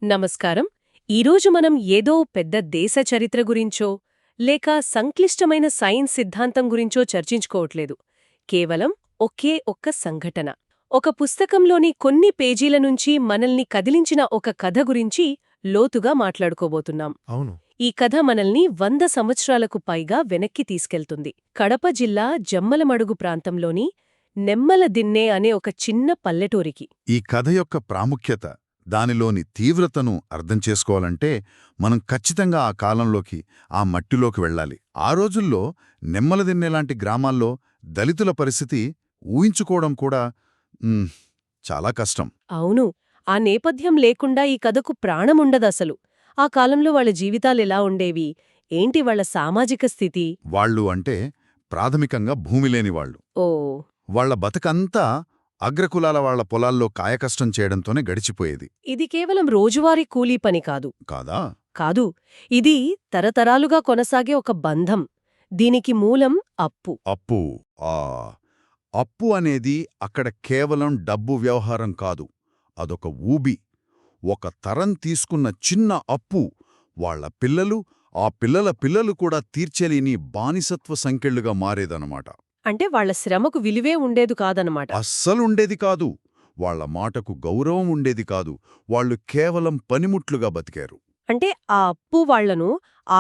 నమస్కారం. ఈరోజు మనం ఏదో పెద్ద దేశ చరిత్ర గురించో లేక సంక్లిష్టమైన సైన్స్ సిద్ధాంతం గురించో చర్చించుకోవట్లేదు. కేవలం ఒకే ఒక్క సంఘటన, ఒక పుస్తకంలోని కొన్ని పేజీల నుంచి మనల్ని కదిలించిన ఒక కథ గురించి లోతుగా మాట్లాడుకోబోతున్నాం. అవును. ఈ కథ మనల్ని 100 సంవత్సరాలకు పైగా వెనక్కి తీసుకెళ్తుంది. కడప జిల్లా జమ్మలమడుగు ప్రాంతంలోని నెమ్మలదిన్నె అనే ఒక చిన్న పల్లెటూరికి. ఈ కథ యొక్క ప్రాముఖ్యత, దానిలోని తీవ్రతను అర్థం చేసుకోవాలంటే మనం ఖచ్చితంగా ఆ కాలంలోకి, ఆ మట్టిలోకి వెళ్ళాలి. ఆ రోజుల్లో నెమ్మలదిన్నెలాంటి గ్రామాల్లో దళితుల పరిస్థితి ఊహించుకోవడం కూడా చాలా కష్టం. అవును, ఆ నేపథ్యం లేకుండా ఈ కథకు ప్రాణముండదసలు. ఆ కాలంలో వాళ్ళ జీవితాలెలా ఉండేవి, ఏంటి వాళ్ళ సామాజిక స్థితి? వాళ్ళు అంటే ప్రాథమికంగా భూమి లేనివాళ్లు. ఓ, వాళ్ల బతుకంతా అగ్రకులాల వాళ్ల పొలాల్లో కాయకష్టం చేయడంతోనే గడిచిపోయేది. ఇది కేవలం రోజువారీ కూలీ పని కాదు. కాదా? కాదు, ఇది తరతరాలుగా కొనసాగే ఒక బంధం. దీనికి మూలం అప్పు. అప్పు. అప్పు అనేది అక్కడ కేవలం డబ్బు వ్యవహారం కాదు, అదొక ఊబి. ఒక తరం తీసుకున్న చిన్న అప్పు వాళ్ల పిల్లలు, ఆ పిల్లల పిల్లలు కూడా తీర్చలేని బానిసత్వ సంకెళ్లుగా మారేదన్నమాట. అంటే వాళ్ల శ్రమకు విలువే ఉండేది కాదనమాట. అస్సలుండేది కాదు. వాళ్ల మాటకు గౌరవం ఉండేది కాదు. వాళ్లు కేవలం పనిముట్లుగా బతికారు. అంటే ఆ అప్పు వాళ్లను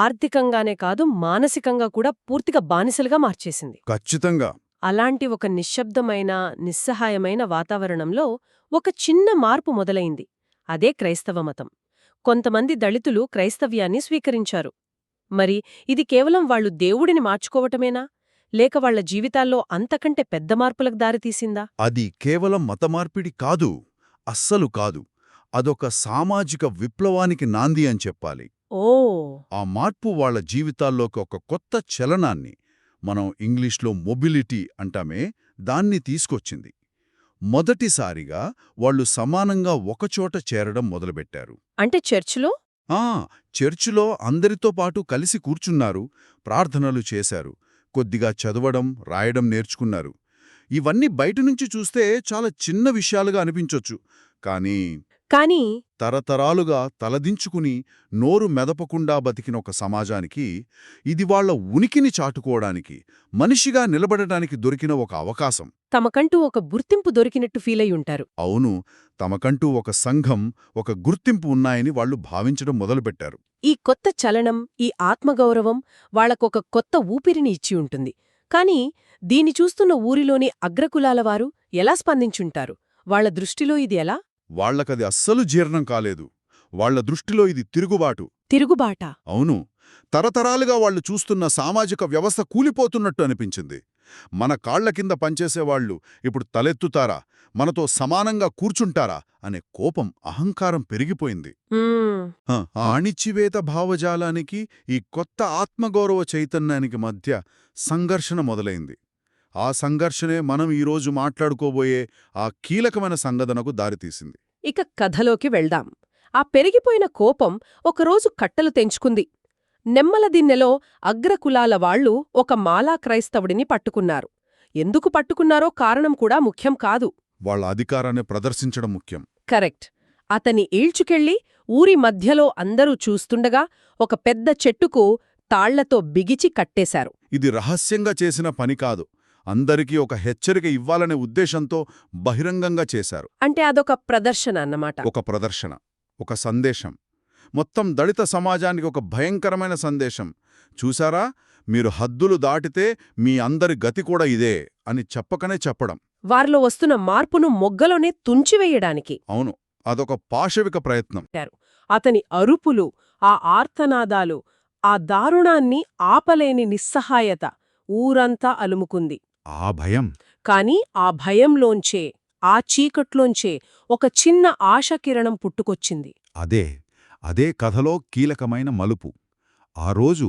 ఆర్థికంగానే కాదు, మానసికంగా కూడా పూర్తిగా బానిసలుగా మార్చేసింది. ఖచ్చితంగా. అలాంటి ఒక నిశ్శబ్దమైన, నిస్సహాయమైన వాతావరణంలో ఒక చిన్న మార్పు మొదలైంది. అదే క్రైస్తవ మతం. కొంతమంది దళితులు క్రైస్తవ్యాన్ని స్వీకరించారు. మరి ఇది కేవలం వాళ్లు దేవుడిని మార్చుకోవటమేనా, లేక వాళ్ల జీవితాల్లో అంతకంటే పెద్ద మార్పులకు దారితీసిందా? అది కేవలం మతమార్పిడి కాదు, అస్సలు కాదు. అదొక సామాజిక విప్లవానికి నాంది అని చెప్పాలి. ఓ, ఆ మార్పు వాళ్ల జీవితాల్లోకి ఒక కొత్త చలనాన్ని, మనం ఇంగ్లీష్లో మొబిలిటీ అంటామే, దాన్ని తీసుకొచ్చింది. మొదటిసారిగా వాళ్లు సమానంగా ఒకచోట చేరడం మొదలుపెట్టారు. అంటే చర్చిలో? చర్చిలో అందరితో పాటు కలిసి కూర్చున్నారు, ప్రార్థనలు చేశారు, కొద్దిగా చదవడం, రాయడం నేర్చుకున్నారు. ఇవన్నీ బయటనుంచి చూస్తే చాలా చిన్న విషయాలుగా అనిపించొచ్చు. కానీ తరతరాలుగా తలదించుకుని నోరు మెదపకుండా బతికిన ఒక సమాజానికి ఇది వాళ్ల ఉనికిని చాటుకోవడానికి, మనిషిగా నిలబడటానికి దొరికిన ఒక అవకాశం. తమకంటూ ఒక గుర్తింపు దొరికినట్టు ఫీలయ్యుంటారు. అవును, తమకంటూ ఒక సంఘం, ఒక గుర్తింపు ఉన్నాయని వాళ్లు భావించడం మొదలుపెట్టారు. ఈ కొత్త చలనం, ఈ ఆత్మగౌరవం వాళ్లకొక కొత్త ఊపిరిని ఇచ్చి ఉంటుంది. కాని దీని చూస్తున్న ఊరిలోని అగ్రకులాలవారు ఎలా స్పందించుంటారు? వాళ్ల దృష్టిలో ఇది ఎలా? వాళ్లకది అస్సలు జీర్ణం కాలేదు. వాళ్ల దృష్టిలో ఇది తిరుగుబాటు. తిరుగుబాటా? అవును. తరతరాలుగా వాళ్లు చూస్తున్న సామాజిక వ్యవస్థ కూలిపోతున్నట్టు అనిపించింది. మన కాళ్ల కింద పనిచేసేవాళ్లు ఇప్పుడు తలెత్తుతారా, మనతో సమానంగా కూర్చుంటారా అనే కోపం, అహంకారం పెరిగిపోయింది. ఆ అణిచివేత భావజాలానికి, ఈ కొత్త ఆత్మగౌరవ చైతన్యానికి మధ్య సంఘర్షణ మొదలైంది. ఆ సంఘర్షణే మనం ఈరోజు మాట్లాడుకోబోయే ఆ కీలకమైన సంఘటనకు దారితీసింది. ఇక కథలోకి వెళ్దాం. ఆ పెరిగిపోయిన కోపం ఒకరోజు కట్టలు తెంచుకుంది. నెమ్మలదిన్నెలో అగ్రకులాల వాళ్లు ఒక మాలా క్రైస్తవుడిని పట్టుకున్నారు. ఎందుకు పట్టుకున్నారో కారణం కూడా ముఖ్యం కాదు. వాళ్ల అధికారాన్ని ప్రదర్శించడం ముఖ్యం. కరెక్ట్. అతని ఈడ్చుకెళ్లి ఊరి మధ్యలో అందరూ చూస్తుండగా ఒక పెద్ద చెట్టుకు తాళ్లతో బిగిచి కట్టేశారు. ఇది రహస్యంగా చేసిన పని కాదు, అందరికీ ఒక హెచ్చరిక ఇవ్వాలనే ఉద్దేశంతో బహిరంగంగా చేశారు. అంటే అదొక ప్రదర్శన అన్నమాట. ఒక ప్రదర్శన, ఒక సందేశం. మొత్తం దళిత సమాజానికి ఒక భయంకరమైన సందేశం. చూసారా, మీరు హద్దులు దాటితే మీ అందరి గతి కూడా ఇదే అని చెప్పకనే చెప్పడం. వారిలో వస్తున్న మార్పును మొగ్గలోనే తుంచివేయడానికి. అవును, అదొక పాశవిక ప్రయత్నం. అతని అరుపులు, ఆ ఆర్తనాదాలు, ఆ దారుణాన్ని ఆపలేని నిస్సహాయత ఊరంతా అలుముకుంది. ఆ భయం. కాని ఆ భయంలోంచే, ఆ చీకట్లోంచే ఒక చిన్న ఆశాకిరణం పుట్టుకొచ్చింది. అదే కథలో కీలకమైన మలుపు. ఆ రోజు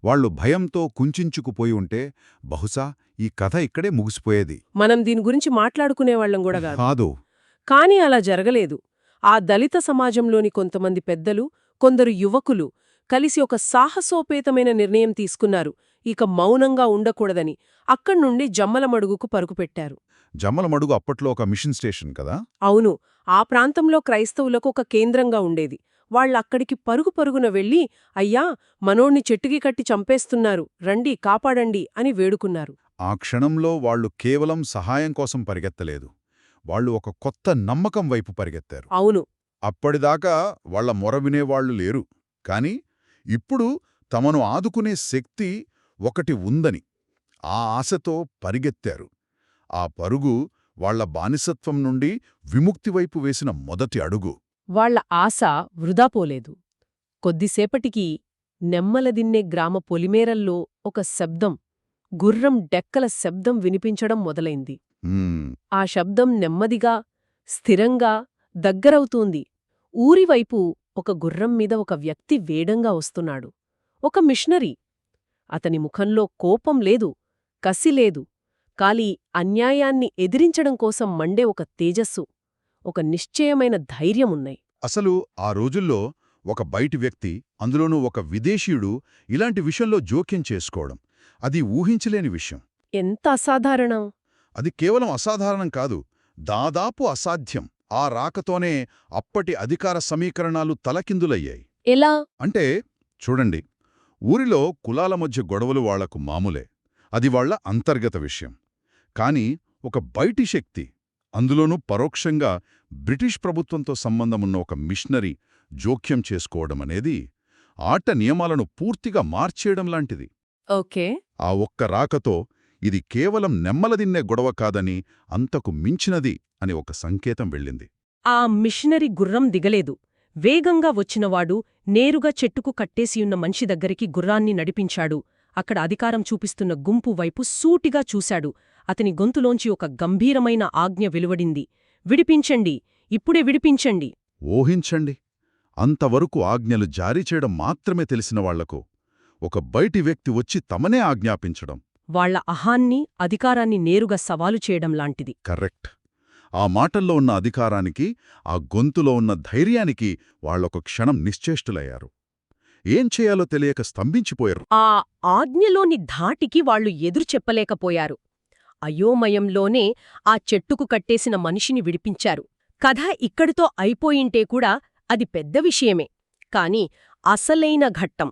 వాళ్లు భయంతో కుంచుకుపోయి ఉంటే బహుశా ఈ కథ ఇక్కడే ముగిసిపోయేది. మనం దీని గురించి మాట్లాడుకునేవాళ్లం కూడా కాదు. కాని అలా జరగలేదు. ఆ దళిత సమాజంలోని కొంతమంది పెద్దలు, కొందరు యువకులు కలిసి ఒక సాహసోపేతమైన నిర్ణయం తీసుకున్నారు. ఇక మౌనంగా ఉండకూడదని అక్కడ్నుండి జమ్మలమడుగుకు పరుగుపెట్టారు. జమ్మలమడుగు అప్పట్లో ఒక మిషన్ స్టేషన్ కదా? అవును, ఆ ప్రాంతంలో క్రైస్తవులకు ఒక కేంద్రంగా ఉండేది. వాళ్ళక్కడికి పరుగు పరుగున వెళ్ళి అయ్యా మనోణ్ణి చెట్టుకి కట్టి చంపేస్తున్నారు రండి కాపాడండి అని వేడుకున్నారు. ఆ క్షణంలో వాళ్ళు కేవలం సహాయం కోసం పరిగెత్తలేదు. వాళ్ళు ఒక కొత్త నమ్మకం వైపు పరిగెత్తారు. అవును. అప్పటిదాకా వాళ్ల మొర వినేవాళ్లు లేరు. కాని ఇప్పుడు తమను ఆదుకునే శక్తి ఒకటి ఉందని ఆ ఆశతో పరిగెత్తారు. ఆ పరుగు వాళ్ల బానిసత్వం నుండి విముక్తివైపు వేసిన మొదటి అడుగు. వాళ్ల ఆశ వృధాపోలేదు. కొద్దిసేపటికి నెమ్మలదిన్నే గ్రామ పొలిమేరల్లో ఒక శబ్దం, గుర్రం డెక్కల శబ్దం వినిపించడం మొదలైంది. ఆ శబ్దం నెమ్మదిగా, స్థిరంగా దగ్గరవుతూంది. ఊరివైపు ఒక గుర్రం మీద ఒక వ్యక్తి వేడంగా వస్తున్నాడు. ఒక మిషనరీ. అతని ముఖంలో కోపం లేదు, కసి లేదు, కాలి అన్యాయాన్ని ఎదిరించడం కోసం మండే ఒక తేజస్సు, ఒక నిశ్చయమైన ధైర్యమున్నాయి. అసలు ఆ రోజుల్లో ఒక బయటి వ్యక్తి, అందులోనూ ఒక విదేశీయుడు ఇలాంటి విషయంలో జోక్యం చేసుకోవడం, అది ఊహించలేని విషయం. ఎంత అసాధారణం! అది కేవలం అసాధారణం కాదు, దాదాపు అసాధ్యం. ఆ రాకతోనే అప్పటి అధికార సమీకరణాలు తలకిందులయ్యాయి. ఎలా అంటే చూడండి, ఊరిలో కులాల మధ్య గొడవలు వాళ్లకు మామూలే, అది వాళ్ల అంతర్గత విషయం. కాని ఒక బయటి శక్తి, అందులోనూ పరోక్షంగా బ్రిటిష్ ప్రభుత్వంతో సంబంధమున్న ఒక మిషనరీ జోక్యం చేసుకోవడమనేది ఆట నియమాలను పూర్తిగా మార్చేయడం లాంటిది. ఓకే. ఆ ఒక్క రాకతో ఇది కేవలం నెమ్మలదిన్నే గొడవ కాదని, అంతకు మించినది అని ఒక సంకేతం వెళ్ళింది. ఆ మిషనరీ గుర్రం దిగలేదు. వేగంగా వచ్చినవాడు నేరుగా చెట్టుకు కట్టేసియున్న మనిషి దగ్గరికి గుర్రాన్ని నడిపించాడు. అక్కడ అధికారం చూపిస్తున్న గుంపు వైపు సూటిగా చూశాడు. అతని గొంతులోంచి ఒక గంభీరమైన ఆజ్ఞ వెలువడింది. విడిపించండి, ఇప్పుడే విడిపించండి. ఊహించండి, అంతవరకు ఆజ్ఞలు జారీ చేయడం మాత్రమే తెలిసిన వాళ్లకు ఒక బయటి వ్యక్తి వచ్చి తమనే ఆజ్ఞాపించడం. వాళ్ల అహాన్ని, అధికారాన్ని నేరుగా సవాలు చేయడం లాంటిది. కరెక్ట్. ఆ మాటల్లో ఉన్న అధికారానికి, ఆ గొంతులో ఉన్న ధైర్యానికి వాళ్లొక క్షణం నిశ్చేష్టులయ్యారు. ఏం చేయాలో తెలియక స్తంభించిపోయారు. ఆ ఆజ్ఞలోని ధాటికి వాళ్లు ఎదురు చెప్పలేకపోయారు. అయోమయంలోనే ఆ చెట్టుకు కట్టేసిన మనిషిని విడిపించారు. కథ ఇక్కడితో అయిపోయింటే కూడా అది పెద్ద విషయమే. కాని అసలైన ఘట్టం,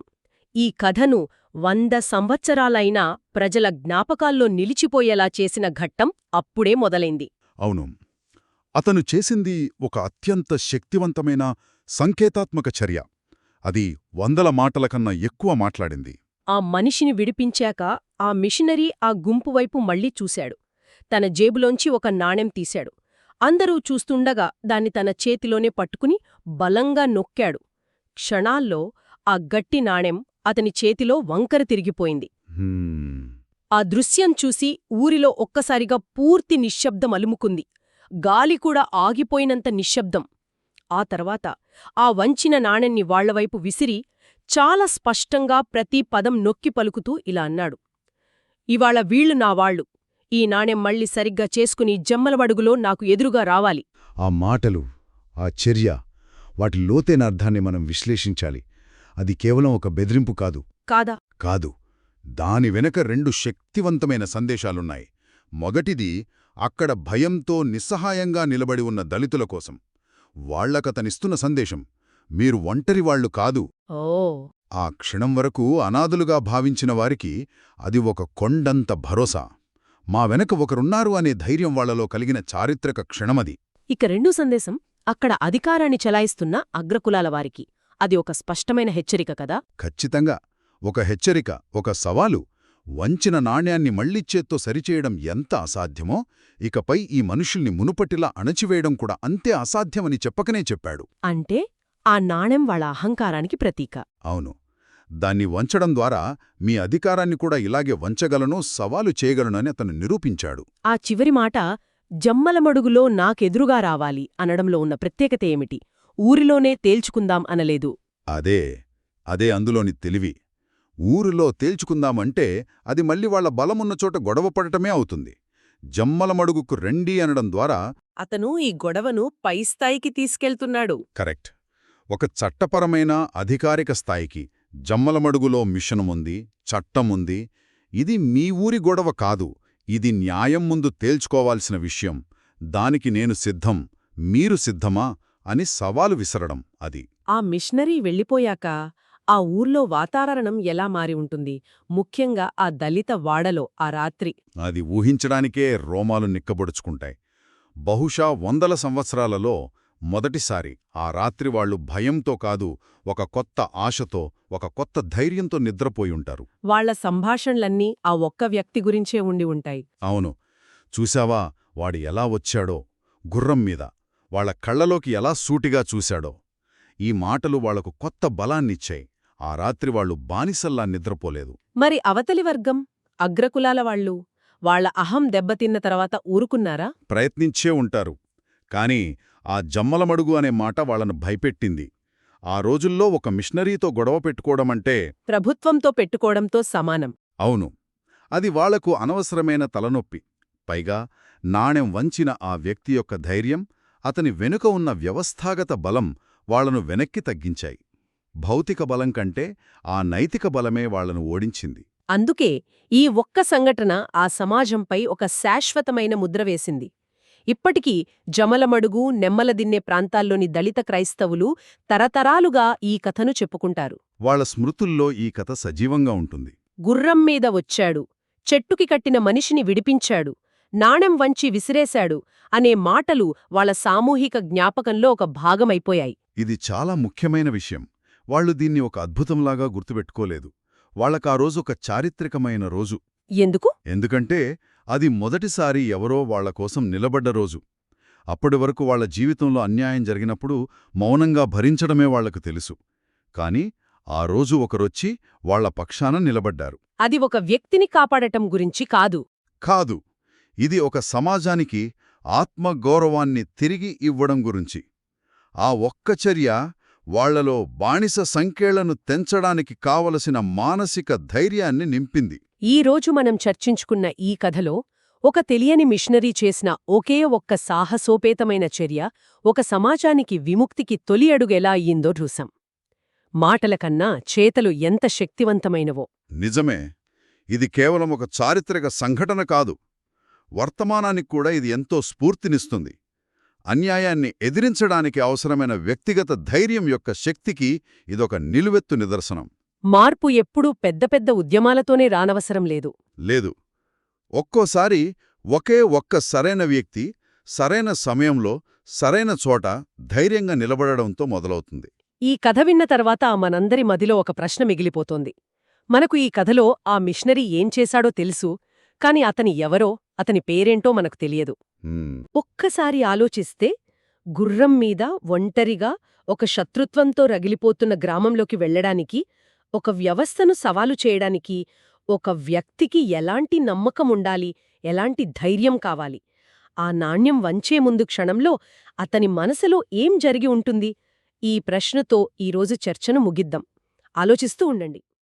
ఈ కథను 100 సంవత్సరాలైనా ప్రజల జ్ఞాపకాల్లో నిలిచిపోయేలా చేసిన ఘట్టం అప్పుడే మొదలైంది. అవును, అతను చేసింది ఒక అత్యంత శక్తివంతమైన సంకేతాత్మక చర్య. అది 100 మాటల కన్నా ఎక్కువ మాట్లాడింది. ఆ మనిషిని విడిపించాక ఆ మిషనరీ ఆ గుంపువైపు మళ్లీ చూశాడు. తన జేబులోంచి ఒక నాణెం తీశాడు. అందరూ చూస్తుండగా దాన్ని తన చేతిలోనే పట్టుకుని బలంగా నొక్కాడు. క్షణాల్లో ఆ గట్టి నాణెం అతని చేతిలో వంకర తిరిగిపోయింది. ఆ దృశ్యం చూసి ఊరిలో ఒక్కసారిగా పూర్తి నిశ్శబ్దం అలుముకుంది. గాలి కూడా ఆగిపోయినంత నిశ్శబ్దం. ఆ తర్వాత ఆ వంచిన నాణెన్ని వాళ్లవైపు విసిరి చాలా స్పష్టంగా ప్రతి పదం నొక్కి పలుకుతూ ఇలా అన్నాడు: ఇవాళ వీళ్లు నా వాళ్లు. ఈ నాణెం మళ్ళీ సరిగ్గా చేసుకుని జమ్మలమడుగులో నాకు ఎదురుగా రావాలి. ఆ మాటలు, ఆ చర్య, వాటి లోతైన అర్థాన్ని మనం విశ్లేషించాలి. అది కేవలం ఒక బెదిరింపు కాదు. కాదా? కాదు. దాని వెనక 2 శక్తివంతమైన సందేశాలున్నాయి. మొదటిది, అక్కడ భయంతో నిస్సహాయంగా నిలబడి ఉన్న దళితుల కోసం వాళ్లకతనిస్తున్న సందేశం: మీరు ఒంటరివాళ్లు కాదు. ఓ. ఆ క్షణం వరకు అనాథులుగా భావించిన వారికి అది ఒక కొండంత భరోసా. మా వెనక ఒకరున్నారు అనే ధైర్యం వాళ్లలో కలిగిన చారిత్రక క్షణమది. ఇక 2 సందేశం, అక్కడ అధికారాన్ని చలాయిస్తున్న అగ్రకులాల వారికి అది ఒక స్పష్టమైన హెచ్చరిక కదా? ఖచ్చితంగా. ఒక హెచ్చరిక, ఒక సవాలు. వంచిన నాణ్యాన్ని మళ్లిచ్చేత్తో సరిచేయడం ఎంత అసాధ్యమో, ఇకపై ఈ మనుషుల్ని మునుపటిలా అణచివేయడం కూడా అంతే అసాధ్యమని చెప్పకనే చెప్పాడు. అంటే ఆ నాణెం వాళ్ళ అహంకారానికి ప్రతీక. అవును. దాన్ని వంచడం ద్వారా మీ అధికారాన్ని కూడా ఇలాగే వంచగలను, సవాలు చేయగలనని అతను నిరూపించాడు. ఆ చివరి మాట, జమ్మలమడుగులో నాకెదురుగా రావాలి అనడంలో ఉన్న ప్రత్యేకత ఏమిటి? ఊరిలోనే తేల్చుకుందాం అనలేదు. అదే అందులోని తెలివి. ఊరిలో తేల్చుకుందామంటే అది మళ్ళీ వాళ్ల బలమున్న చోట గొడవపడటమే అవుతుంది. జమ్మలమడుగుకు రండి అనడం ద్వారా అతను ఈ గొడవను పై స్థాయికి తీసుకెళ్తున్నాడు. కరెక్ట్. ఒక చట్టపరమైన అధికారిక స్థాయికి. జమ్మలమడుగులో మిషనుముంది, చట్టముంది. ఇది మీ ఊరి గొడవ కాదు, ఇది న్యాయం ముందు తేల్చుకోవాల్సిన విషయం. దానికి నేను సిద్ధం, మీరు సిద్ధమా అని సవాలు విసరడం అది. ఆ మిషనరీ వెళ్ళిపోయాక ఆ ఊర్లో వాతావరణం ఎలా మారి ఉంటుంది, ముఖ్యంగా ఆ దళిత వాడలో ఆ రాత్రి? అది ఊహించడానికే రోమాలు నిక్కబొడుచుకుంటాయి. బహుశా వందల సంవత్సరాలలో మొదటిసారి ఆ రాత్రి వాళ్లు భయంతో కాదు, ఒక కొత్త ఆశతో, ఒక కొత్త ధైర్యంతో నిద్రపోయుంటారు. వాళ్ల సంభాషణలన్నీ ఆ ఒక్క వ్యక్తి గురించే ఉండి ఉంటాయి. అవును. చూశావా వాడు ఎలా వచ్చాడో, గుర్రం మీద, వాళ్ల కళ్లలోకి ఎలా సూటిగా చూశాడో. ఈ మాటలు వాళ్లకు కొత్త బలాన్నిచ్చాయి. ఆ రాత్రి వాళ్లు బానిసల్లా నిద్రపోలేదు. మరి అవతలి వర్గం, అగ్రకులాల వాళ్ళు, వాళ్ల అహం దెబ్బతిన్న తర్వాత ఊరుకున్నారా? ప్రయత్నించే ఉంటారు. కాని ఆ జమ్మలమడుగు అనే మాట వాళ్లను భయపెట్టింది. ఆ రోజుల్లో ఒక మిషనరీతో గొడవ పెట్టుకోవడమంటే ప్రభుత్వంతో పెట్టుకోవడంతో సమానం. అవును. అది వాళ్లకు అనవసరమైన తలనొప్పి. పైగా నాణెం వంచిన ఆ వ్యక్తి యొక్క ధైర్యం, అతని వెనుక ఉన్న వ్యవస్థాగత బలం వాళ్లను వెనక్కి తగ్గించాయి. భౌతిక బలం కంటే ఆ నైతిక బలమే వాళ్లను ఓడించింది. అందుకే ఈ ఒక్క సంఘటన ఆ సమాజంపై ఒక శాశ్వతమైన ముద్ర వేసింది. ఇప్పటికీ జమలమడుగు, నెమ్మలదిన్నె ప్రాంతాల్లోని దళిత క్రైస్తవులు తరతరాలుగా ఈ కథను చెప్పుకుంటారు. వాళ్ల స్మృతుల్లో ఈ కథ సజీవంగా ఉంటుంది. గుర్రం మీద వచ్చాడు, చెట్టుకి కట్టిన మనిషిని విడిపించాడు, నాణెం వంచి విసిరేశాడు అనే మాటలు వాళ్ల సామూహిక జ్ఞాపకంలో ఒక భాగమైపోయాయి. ఇది చాలా ముఖ్యమైన విషయం. వాళ్లు దీన్ని ఒక అద్భుతంలాగా గుర్తుపెట్టుకోలేదు. వాళ్లకా రోజు ఒక చారిత్రకమైన రోజు. ఎందుకు? ఎందుకంటే అది మొదటిసారి ఎవరో వాళ్ల కోసం నిలబడ్డ రోజు. అప్పటివరకు వాళ్ల జీవితంలో అన్యాయం జరిగినప్పుడు మౌనంగా భరించడమే వాళ్లకు తెలుసు. కాని ఆ రోజు ఒకరొచ్చి వాళ్ల పక్షాన నిలబడ్డారు. అది ఒక వ్యక్తిని కాపాడటం గురించి కాదు. కాదు, ఇది ఒక సమాజానికి ఆత్మగౌరవాన్ని తిరిగి ఇవ్వడం గురించి. ఆ ఒక్క చర్య వాళ్లలో బానిస సంఖ్యలను తెంచడానికి కావలసిన మానసిక ధైర్యాన్ని నింపింది. ఈ రోజు మనం చర్చించుకున్న ఈ కథలో ఒక తెలియని మిషనరీ చేసిన ఒకే ఒక్క సాహసోపేతమైన చర్య ఒక సమాజానికి విముక్తికి తొలి అడుగెలా అయ్యిందో చూసాం. మాటలకన్నా చేతలు ఎంత శక్తివంతమైనవో. నిజమే. ఇది కేవలం ఒక చారిత్రక సంఘటన కాదు. వర్తమానానికి కూడా ఇది ఎంతో స్ఫూర్తినిస్తుంది. అన్యాయాన్ని ఎదిరించడానికి అవసరమైన వ్యక్తిగత ధైర్యం యొక్క శక్తికి ఇదొక నిలువెత్తు నిదర్శనం. మార్పు ఎప్పుడూ పెద్ద పెద్ద ఉద్యమాలతోనే రానవసరం లేదు. లేదు. ఒక్కోసారి ఒకే ఒక్క సరైన వ్యక్తి సరైన సమయంలో సరైన చోట ధైర్యంగా నిలబడడంతో మొదలవుతుంది. ఈ కథ విన్న తర్వాత మనందరి మదిలో ఒక ప్రశ్న మిగిలిపోతోంది. మనకు ఈ కథలో ఆ మిషనరీ ఏం చేశాడో తెలుసు, కాని అతని ఎవరో, అతని పేరేంటో మనకు తెలియదు. ఒక్కసారి ఆలోచిస్తే, గుర్రం మీద ఒంటరిగా ఒక శత్రుత్వంతో రగిలిపోతున్న గ్రామంలోకి వెళ్లడానికి, ఒక వ్యవస్థను సవాలు చేయడానికి ఒక వ్యక్తికి ఎలాంటి నమ్మకముండాలి, ఎలాంటి ధైర్యం కావాలి? ఆ నాణ్యం వంచే ముందు క్షణంలో అతని మనసులో ఏం జరిగి ఉంటుంది? ఈ ప్రశ్నతో ఈరోజు చర్చను ముగిద్దాం. ఆలోచిస్తూ ఉండండి.